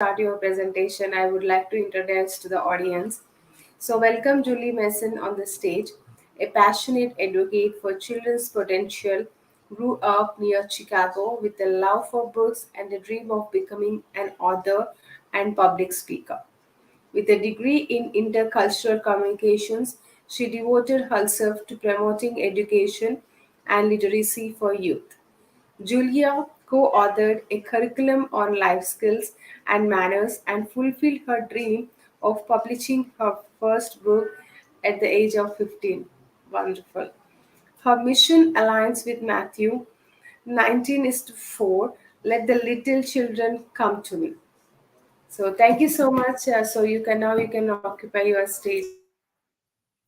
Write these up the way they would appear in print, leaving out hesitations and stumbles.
start your presentation, I would like to introduce to the audience. So, welcome Julie Mason on the stage, a passionate advocate for children's potential, grew up near Chicago with a love for books and a dream of becoming an author and public speaker. With a degree in intercultural communications, she devoted herself to promoting education and literacy for youth. Julia co authored a curriculum on life skills and manners and fulfilled her dream of publishing her first book at the age of 15. Wonderful. Her mission aligns with Matthew 19 is to 4. Let the little children come to me. So thank you so much. So you can occupy your stage.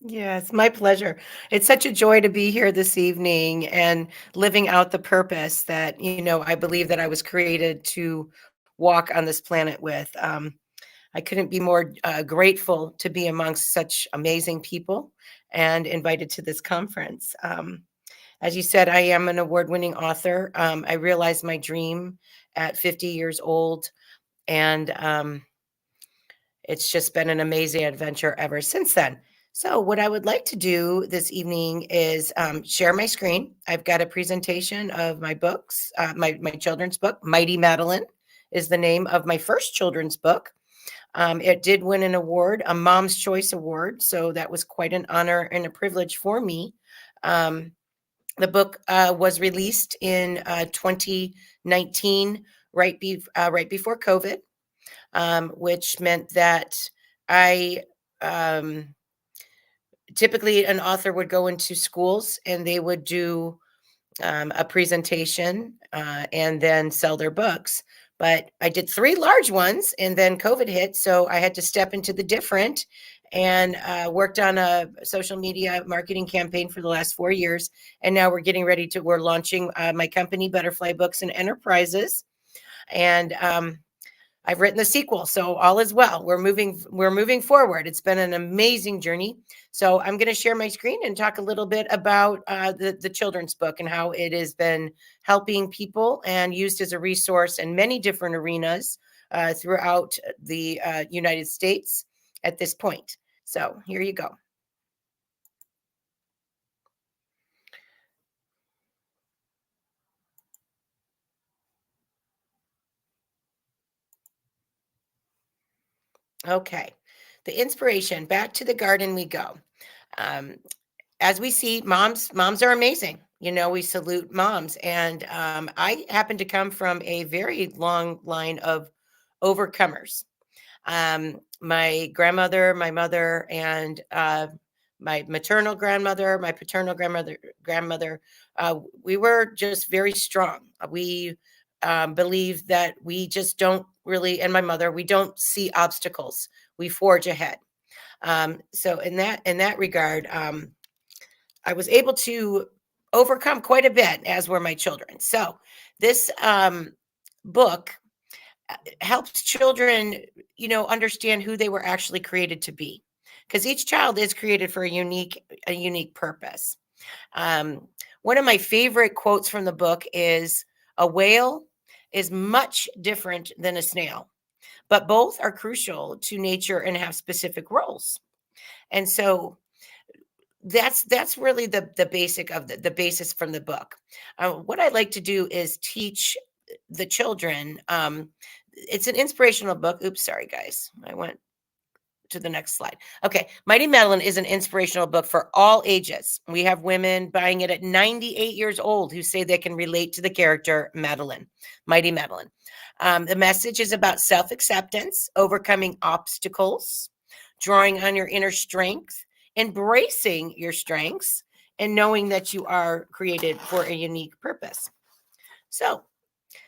Yes, my pleasure. It's such a joy to be here this evening and living out the purpose that, I believe that I was created to walk on this planet with. I couldn't be more grateful to be amongst such amazing people and invited to this conference. As you said, I am an award-winning author. I realized my dream at 50 years old, and it's just been an amazing adventure ever since then. So, what I would like to do this evening is share my screen. I've got a presentation of my books, my children's book, Mighty Madeline is the name of my first children's book. It did win an award, a Mom's Choice Award. So, that was quite an honor and a privilege for me. The book was released in 2019, right before COVID, which meant that I typically an author would go into schools and they would do a presentation and then sell their books. But I did 3 large ones and then COVID hit. So I had to step into the different and worked on a social media marketing campaign for the last 4 years. And now we're launching my company, Butterfly Books and Enterprises. And I've written the sequel, so all is well. We're moving forward. It's been an amazing journey. So I'm going to share my screen and talk a little bit about the children's book and how it has been helping people and used as a resource in many different arenas throughout the United States at this point. So here you go. Okay, the inspiration, back to the garden we go. As we see, moms are amazing. We salute moms. And I happen to come from a very long line of overcomers. My grandmother, my mother, and my maternal grandmother, my paternal grandmother, we were just very strong. We believe that we just don't really, and my mother, we don't see obstacles. We forge ahead. So in that regard, I was able to overcome quite a bit, as were my children. So this book helps children, understand who they were actually created to be, because each child is created for a unique purpose. One of my favorite quotes from the book is, "A whale is much different than a snail, but both are crucial to nature and have specific roles." And so that's really the basic of the basis from the book. What I like to do is teach the children. It's an inspirational book. Oops, sorry guys, I went to the next slide. Okay, Mighty Madeline is an inspirational book for all ages. We have women buying it at 98 years old who say they can relate to the character Madeline, Mighty Madeline. The message is about self-acceptance, overcoming obstacles, drawing on your inner strength, embracing your strengths, and knowing that you are created for a unique purpose. So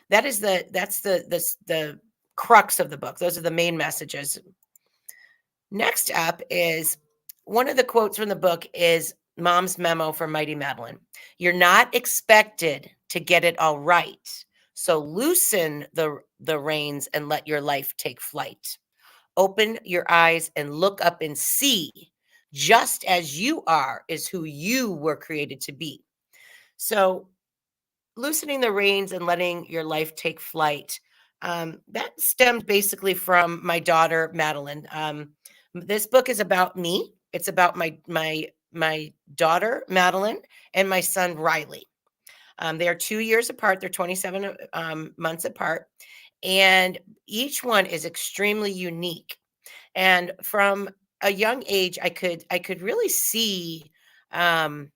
that's the crux of the book. Those are the main messages. Next up is one of the quotes from the book is Mom's memo for Mighty Madeline. "You're not expected to get it all right. So loosen the reins and let your life take flight. Open your eyes and look up and see. Just as you are is who you were created to be." So loosening the reins and letting your life take flight That stemmed basically from my daughter Madeline. This book is about me. It's about my daughter Madeline and my son Riley. They are 2 years apart. They're 27 months apart, and each one is extremely unique. And from a young age, I could really see um,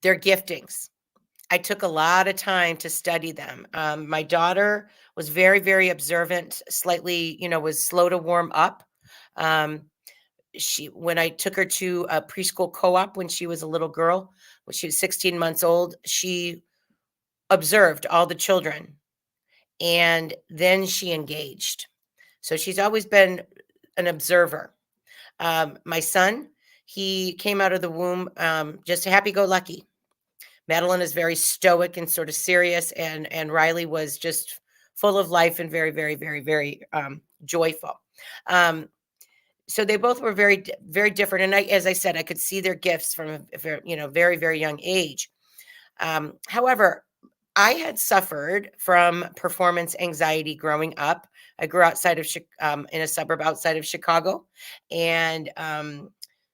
their giftings. I took a lot of time to study them. My daughter was very, very observant, slightly, was slow to warm up. Um, when I took her to a preschool co-op when she was a little girl, when she was 16 months old, she observed all the children and then she engaged. So she's always been an observer. My son, he came out of the womb just happy-go-lucky. Madeline is very stoic and sort of serious, and Riley was just full of life and very, very, very, very joyful. Um, so they both were very, very different. And as I said, I could see their gifts from a very, very young age. However, I had suffered from performance anxiety growing up. I grew outside of in a suburb outside of Chicago, and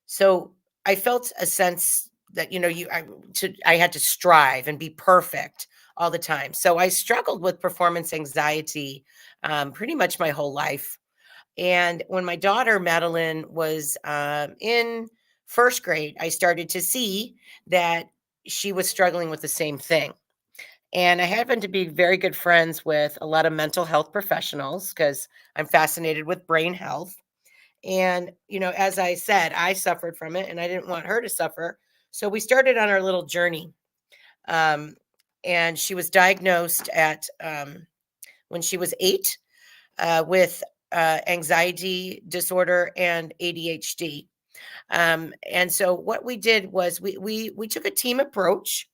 so I felt a sense that I had to strive and be perfect all the time. So I struggled with performance anxiety pretty much my whole life. And when my daughter Madeline was in first grade, I started to see that she was struggling with the same thing. And I happen to be very good friends with a lot of mental health professionals because I'm fascinated with brain health. And, as I said, I suffered from it and I didn't want her to suffer. So we started on our little journey. Um, and she was diagnosed when she was 8 with anxiety disorder and ADHD. And so what we did was we took a team approach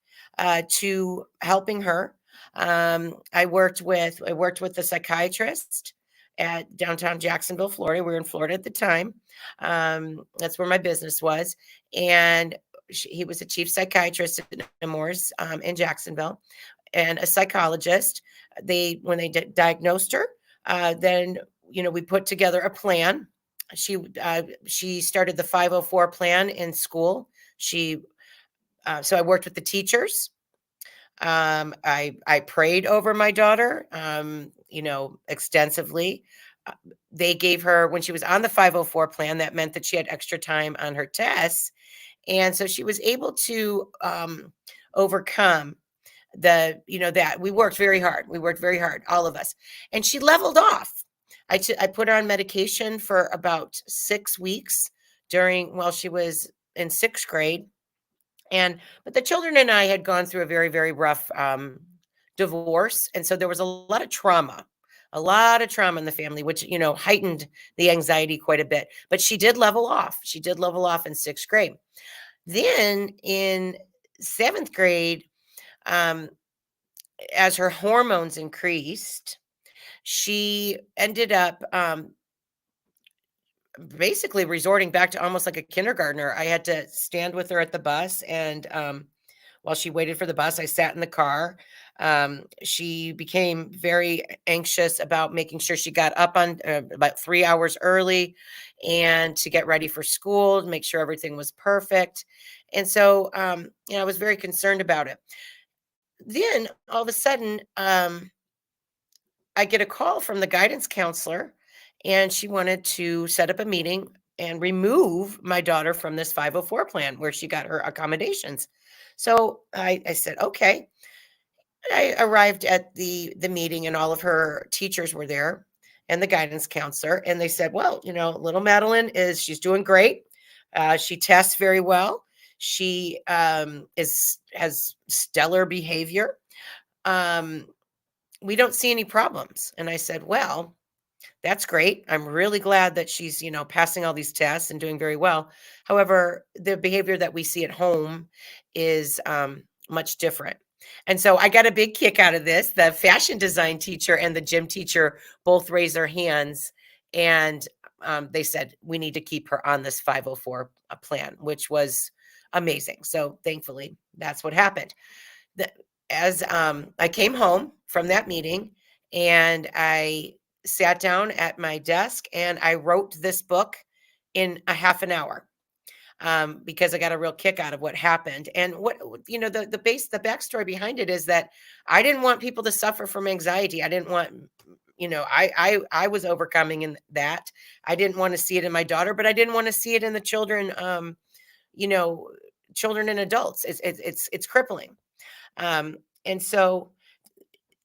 to helping her. I worked with a psychiatrist at downtown Jacksonville, Florida. We were in Florida at the time. That's where my business was, and he was a chief psychiatrist at Nemours in Jacksonville, and a psychologist. When they diagnosed her, then we put together a plan. She started the 504 plan in school. So I worked with the teachers. I prayed over my daughter, extensively. Uh, they gave her, when she was on the 504 plan, that meant that she had extra time on her tests, and so she was able to overcome that. We worked very hard. We worked very hard, all of us, and she leveled off. I put her on medication for about 6 weeks while she was in sixth grade. But the children and I had gone through a very, very rough divorce. And so there was a lot of trauma in the family, which, heightened the anxiety quite a bit. But she did level off. She did level off in sixth grade. Then in seventh grade, um, as her hormones increased, she ended up basically resorting back to almost like a kindergartner. I had to stand with her at the bus, and while she waited for the bus, I sat in the car. She became very anxious about making sure she got up on about 3 hours early and to get ready for school, to make sure everything was perfect. And so, I was very concerned about it. Then all of a sudden, I get a call from the guidance counselor, and she wanted to set up a meeting and remove my daughter from this 504 plan where she got her accommodations. So I said, okay. I arrived at the meeting, and all of her teachers were there and the guidance counselor. And they said, well, little Madeline she's doing great. She tests very well. She has stellar behavior. Um, we don't see any problems. And I said, well, that's great. I'm really glad that she's, passing all these tests and doing very well. However, the behavior that we see at home is much different. And so I got a big kick out of this. The fashion design teacher and the gym teacher both raised their hands, and they said, we need to keep her on this 504 plan, which was amazing. So thankfully, that's what happened. As I came home from that meeting, And I sat down at my desk and I wrote this book in a half an hour, because I got a real kick out of what happened. And the backstory behind it is that I didn't want people to suffer from anxiety. I didn't want, I was overcoming in that. I didn't want to see it in my daughter, but I didn't want to see it in the children, you know, children and adults. It's crippling. And so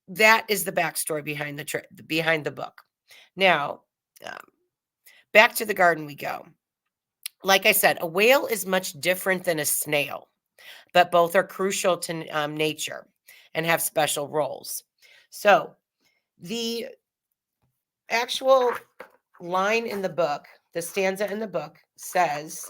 that is the backstory behind behind the book. Now, um, back to the garden we go. Like I said, a whale is much different than a snail, but both are crucial to nature and have special roles. So, the actual line in the book, the stanza in the book says,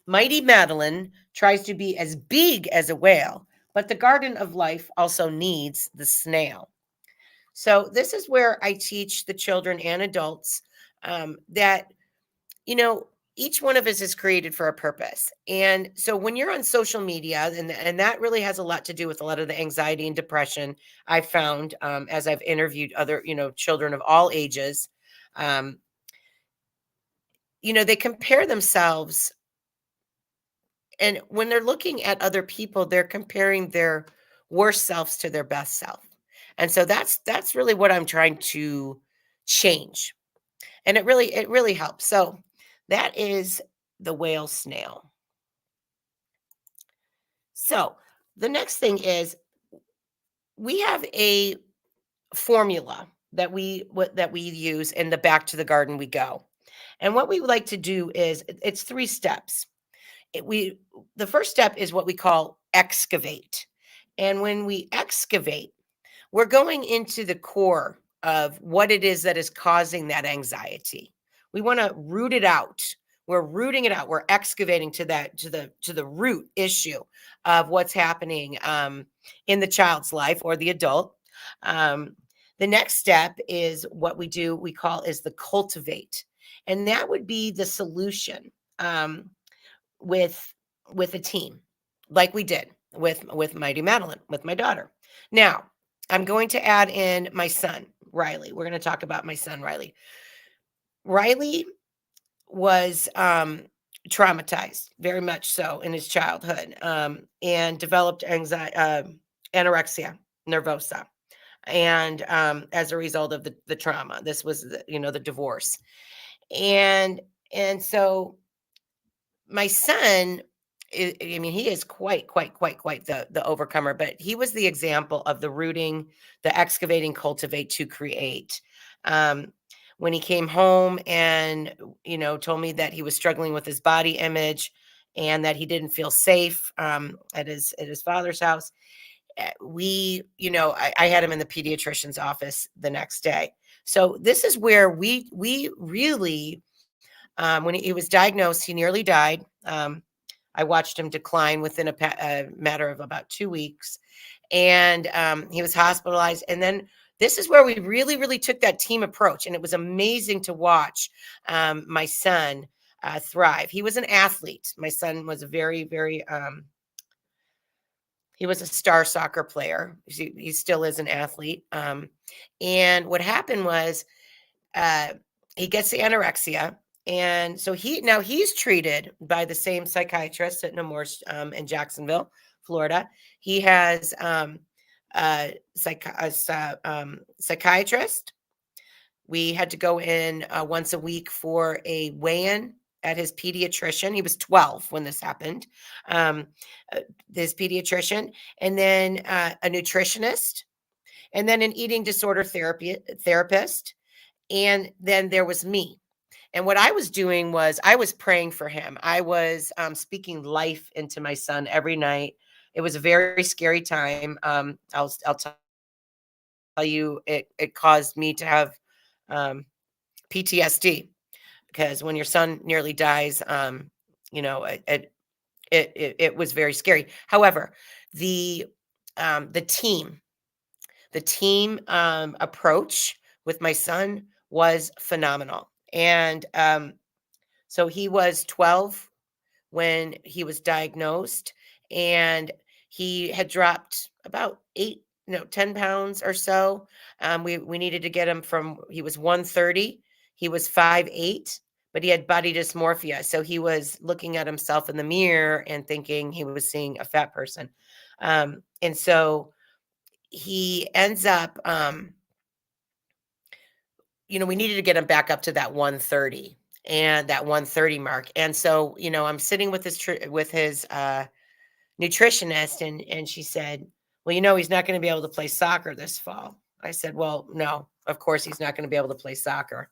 Mighty Madeline tries to be as big as a whale, but the garden of life also needs the snail. So, this is where I teach the children and adults that you know, each one of us is created for a purpose. And so when you're on social media, and that really has a lot to do with a lot of the anxiety and depression I've found, as I've interviewed other, children of all ages, um, they compare themselves. And when they're looking at other people, they're comparing their worst selves to their best self. And so that's really what I'm trying to change. And it really helps. So that is the whale snail. So the next thing is we have a formula that we use in the back to the garden we go. And what we would like to do is it's 3 steps. The first step is what we call excavate. And when we excavate, we're going into the core of what it is that is causing that anxiety. We want to root it out. We're rooting it out. We're excavating to the root issue of what's happening, in the child's life or the adult. Um, the next step is what we call is the cultivate, and that would be the solution, with with a team, like we did with Mighty Madeline, with my daughter. Now, I'm going to add in my son, Riley. We're going to talk about my son, Riley. Riley was traumatized, very much so, in his childhood, and developed anorexia nervosa. And as a result of the trauma, this was the divorce. And so my son, I mean, he is quite the overcomer, but he was the example of the rooting, the excavating, cultivate to create. Um, when he came home and told me that he was struggling with his body image and that he didn't feel safe, at his father's house, I had him in the pediatrician's office the next day. So this is where we really, when he was diagnosed, he nearly died. I watched him decline within a matter of about 2 weeks, and he was hospitalized. And then this is where we really took that team approach, and it was amazing to watch my son thrive. He was an athlete. My son was a very he was a star soccer player. He still is an athlete. And what happened was, uh, he gets the anorexia, and so he's treated by the same psychiatrist at Nemours, in Jacksonville, Florida. He has psychiatrist. We had to go in once a week for a weigh-in at his pediatrician. He was 12 when this happened. Um, uh, his pediatrician, and then a nutritionist, and then an eating disorder therapist, and then there was me. And what I was doing was I was praying for him. I was speaking life into my son every night. It was a very scary time. I'll tell you, it caused me to have um, PTSD, because when your son nearly dies, it was very scary. However, the the team approach with my son was phenomenal. And so he was 12 when he was diagnosed, and he had dropped about 10 pounds or so. We needed to get him from, he was 130, he was 5'8", but he had body dysmorphia. So he was looking at himself in the mirror and thinking he was seeing a fat person. And so he ends up, we needed to get him back up to that 130 and that 130 mark. And so, I'm sitting with his nutritionist, and she said, well, he's not going to be able to play soccer this fall. I said, well, no, of course he's not going to be able to play soccer.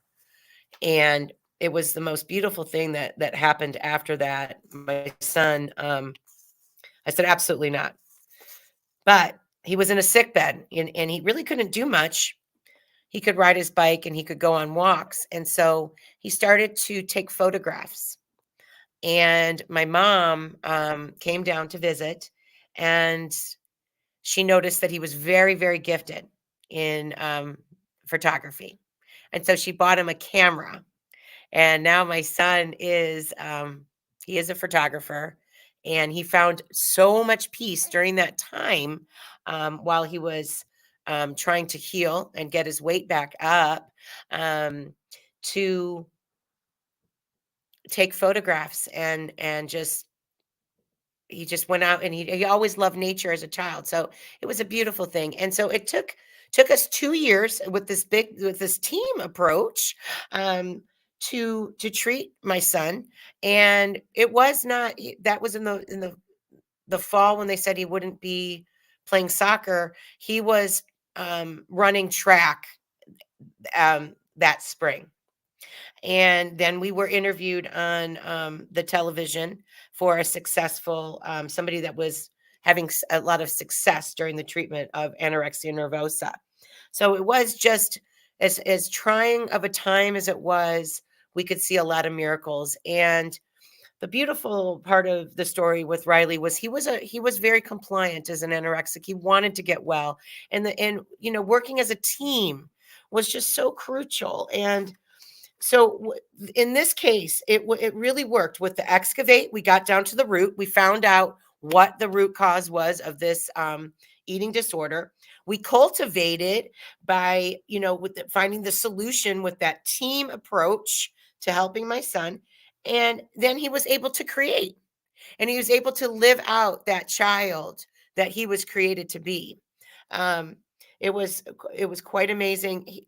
And it was the most beautiful thing that happened after that. My son, I said, absolutely not. But he was in a sick bed, and he really couldn't do much. He could ride his bike and he could go on walks. And so he started to take photographs. And my mom came down to visit, and she noticed that he was very, very gifted in photography. And so she bought him a camera. And now my son he is a photographer, and he found so much peace during that time while he was trying to heal and get his weight back up, to take photographs, and just he just went out, and he always loved nature as a child. So it was a beautiful thing. And so it took us 2 years with this team approach, to treat my son. And it was not, that was in the fall when they said he wouldn't be playing soccer. He was running track that spring. And then we were interviewed on the television for a successful, somebody that was having a lot of success during the treatment of anorexia nervosa. So it was just as trying of a time as it was, we could see a lot of miracles. And the beautiful part of the story with Riley was he was very compliant as an anorexic. He wanted to get well, and working as a team was just so crucial. And so in this case, it really worked with the excavate. We got down to the root. We found out what the root cause was of this eating disorder. We cultivated by, finding the solution with that team approach to helping my son. And then he was able to create, and he was able to live out that child that he was created to be. Um, it was quite amazing.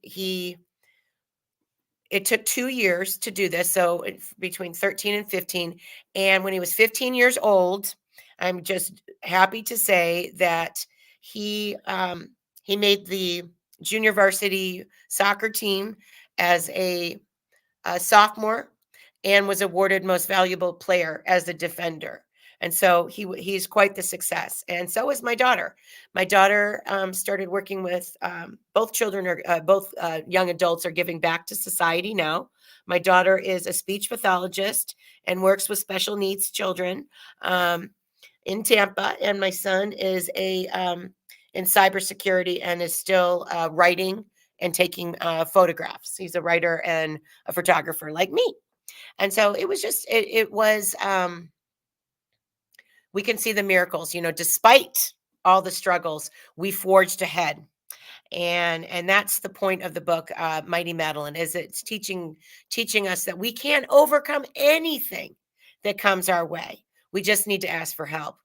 It took 2 years to do this, so between 13 and 15, and when he was 15 years old, I'm just happy to say that he made the junior varsity soccer team as a sophomore, and was awarded most valuable player as a defender. And so he's quite the success. And so is my daughter. My daughter started working with both children, are both young adults are giving back to society now. My daughter is a speech pathologist and works with special needs children in Tampa, and my son is in cybersecurity and is still writing and taking photographs. He's a writer and a photographer like me. And so it was just, it was, we can see the miracles, despite all the struggles, we forged ahead. And that's the point of the book, Mighty Madeline, is it's teaching us that we can overcome anything that comes our way. We just need to ask for help.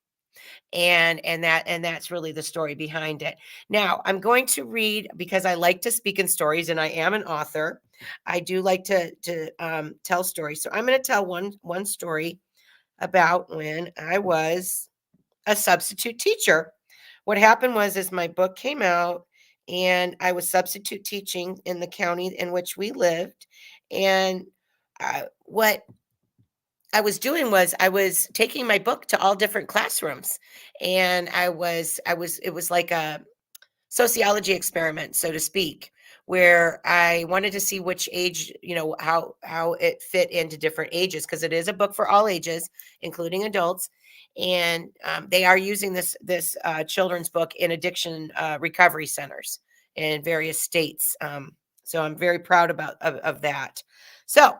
And that's really the story behind it. Now, I'm going to read, because I like to speak in stories, and I am an author. I do like to tell stories. So I'm going to tell one story about when I was a substitute teacher. What happened was, is my book came out, and I was substitute teaching in the county in which we lived. And what I was doing was I was taking my book to all different classrooms, and it was like a sociology experiment, so to speak, where I wanted to see which age, how it fit into different ages, because it is a book for all ages, including adults. And they are using this children's book in addiction recovery centers in various states. So I'm very proud of that. So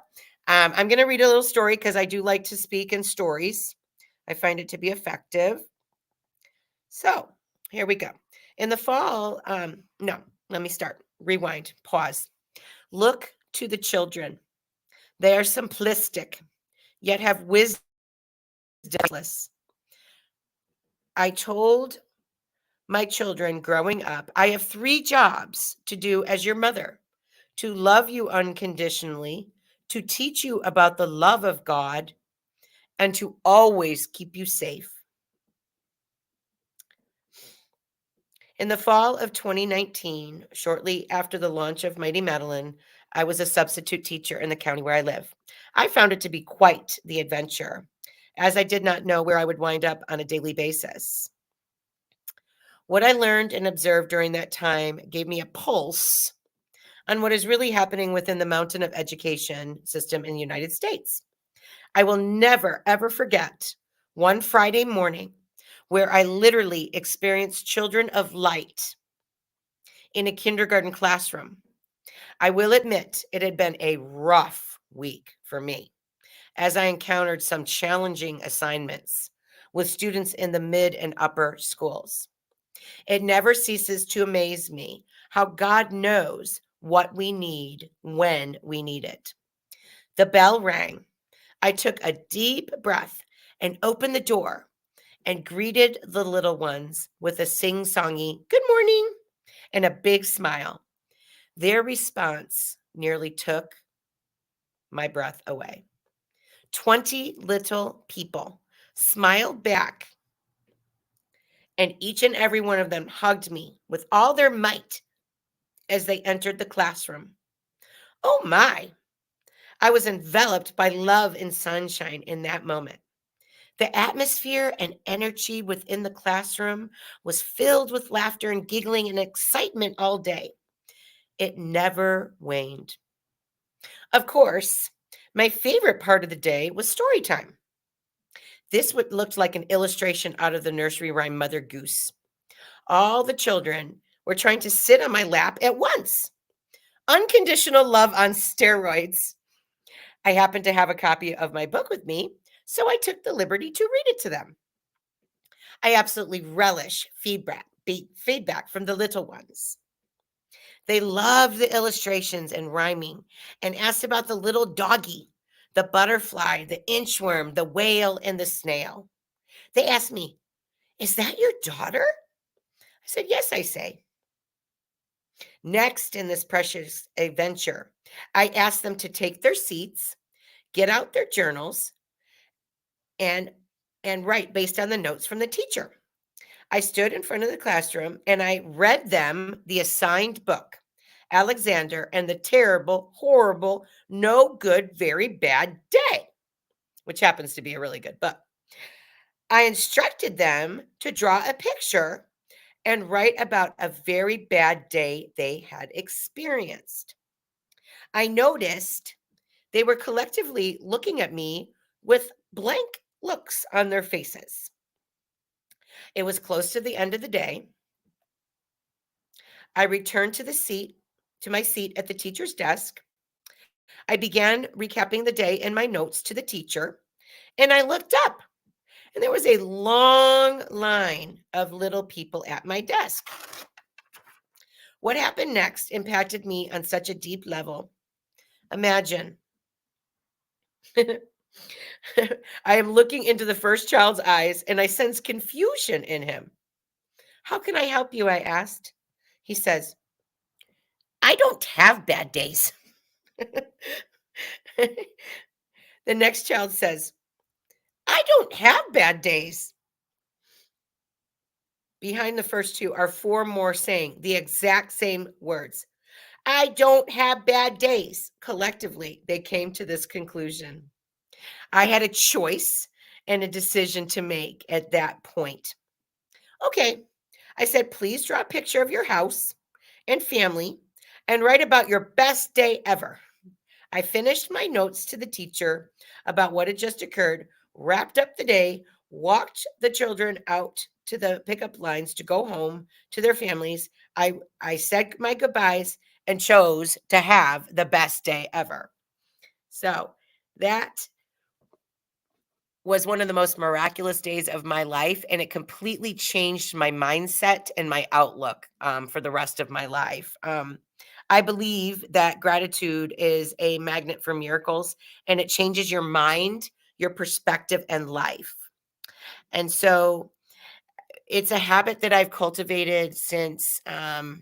I'm going to read a little story, because I do like to speak in stories. I find it to be effective. So here we go. In the fall, no, let me start. Rewind, pause. Look to the children. They are simplistic, yet have wisdom. I told my children growing up, I have three jobs to do as your mother: to love you unconditionally, to teach you about the love of God, and to always keep you safe. In the fall of 2019, shortly after the launch of Mighty Madeline, I was a substitute teacher in the county where I live. I found it to be quite the adventure, as I did not know where I would wind up on a daily basis. What I learned and observed during that time gave me a pulse on what is really happening within the mountain of education system in the United States. I will never, ever forget one Friday morning where I literally experienced children of light in a kindergarten classroom. I will admit it had been a rough week for me, as I encountered some challenging assignments with students in the mid and upper schools. It never ceases to amaze me how God knows what we need when we need it. The bell rang. I took a deep breath and opened the door and greeted the little ones with a sing-songy "Good morning" and a big smile. Their response nearly took my breath away. 20 little people smiled back, and each and every one of them hugged me with all their might as they entered the classroom. Oh my! I was enveloped by love and sunshine in that moment. The atmosphere and energy within the classroom was filled with laughter and giggling and excitement all day. It never waned. Of course, my favorite part of the day was story time. This would looked like an illustration out of the nursery rhyme Mother Goose. All the children were trying to sit on my lap at once. Unconditional love on steroids. I happened to have a copy of my book with me, so I took the liberty to read it to them. I absolutely relish feedback from the little ones. They loved the illustrations and rhyming and asked about the little doggy, the butterfly, the inchworm, the whale, and the snail. They asked me, "Is that your daughter?" I said, "Yes," I say. Next in this precious adventure, I asked them to take their seats, get out their journals, and write based on the notes from the teacher. I stood in front of the classroom and I read them the assigned book, Alexander and the Terrible, Horrible, No Good, Very Bad Day, which happens to be a really good book. I instructed them to draw a picture and write about a very bad day they had experienced. I noticed they were collectively looking at me with blank looks on their faces. It was close to the end of the day. I returned to my seat at the teacher's desk. I began recapping the day in my notes to the teacher, and I looked up, and there was a long line of little people at my desk. What happened next impacted me on such a deep level. Imagine I am looking into the first child's eyes, and I sense confusion in him. "How can I help you?" I asked. He says, "I don't have bad days." The next child says, "I don't have bad days." Behind the first two are four more saying the exact same words. "I don't have bad days." Collectively, they came to this conclusion. I had a choice and a decision to make at that point. "Okay," I said, "please draw a picture of your house and family and write about your best day ever." I finished my notes to the teacher about what had just occurred, wrapped up the day, walked the children out to the pickup lines to go home to their families. I said my goodbyes and chose to have the best day ever. So that was one of the most miraculous days of my life, and it completely changed my mindset and my outlook for the rest of my life. I believe that gratitude is a magnet for miracles, and it changes your mind, your perspective, and life. And so it's a habit that I've cultivated since I'd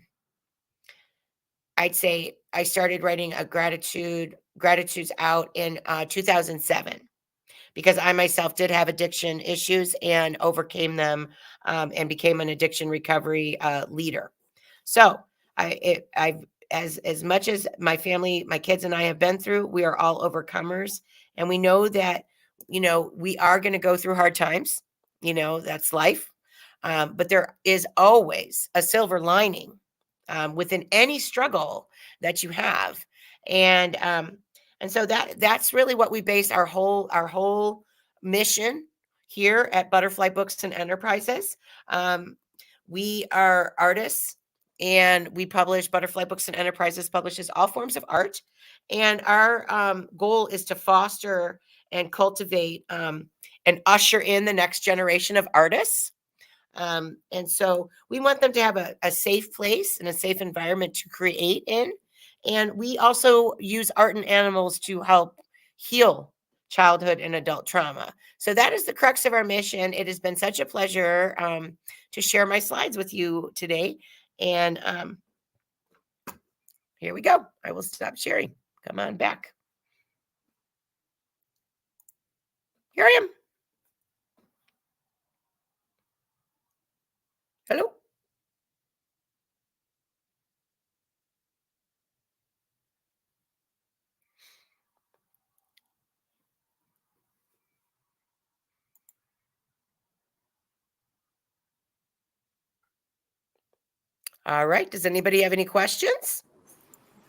say I started writing a gratitudes out in 2007, because I myself did have addiction issues and overcame them, and became an addiction recovery leader. So I've, as much as my family, my kids and I have been through, we are all overcomers, and we know that, we are going to go through hard times. That's life. But there is always a silver lining within any struggle that you have, and so that's really what we base our whole mission here at Butterfly Books and Enterprises. Um, we are artists, and we publish Butterfly Books and Enterprises publishes all forms of art, and our goal is to foster and cultivate and usher in the next generation of artists. And so we want them to have a safe place and a safe environment to create in. And we also use art and animals to help heal childhood and adult trauma. So that is the crux of our mission. It has been such a pleasure to share my slides with you today. And here we go. I will stop sharing. Come on back. Here I am. Hello. All right. Does anybody have any questions?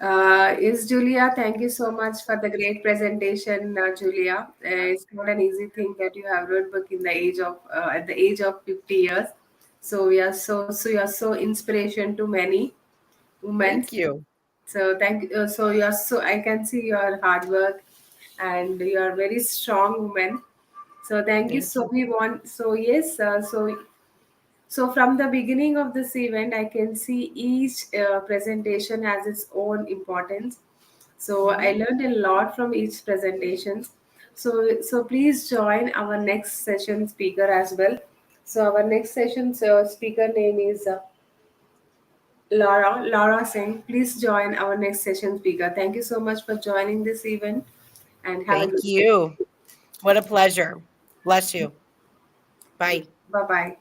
Is Julia, thank you so much for the great presentation, Julia. It's not an easy thing that you have wrote book in the age of at the age of 50 years. So we are so you are so inspiration to many women. Thank you. So thank you. So you are so I can see your hard work, and you are very strong woman. So thank you. Thank So you. we want. So yes. So from the beginning of this event, I can see each presentation has its own importance. So I Mhm. learned a lot from each presentations. So please join our next session speaker as well. So our next session speaker name is Laura Singh. Please join our next session speaker. Thank you so much for joining this event, and have a Thank good day. you. What a pleasure. Bless you. Bye. Bye bye.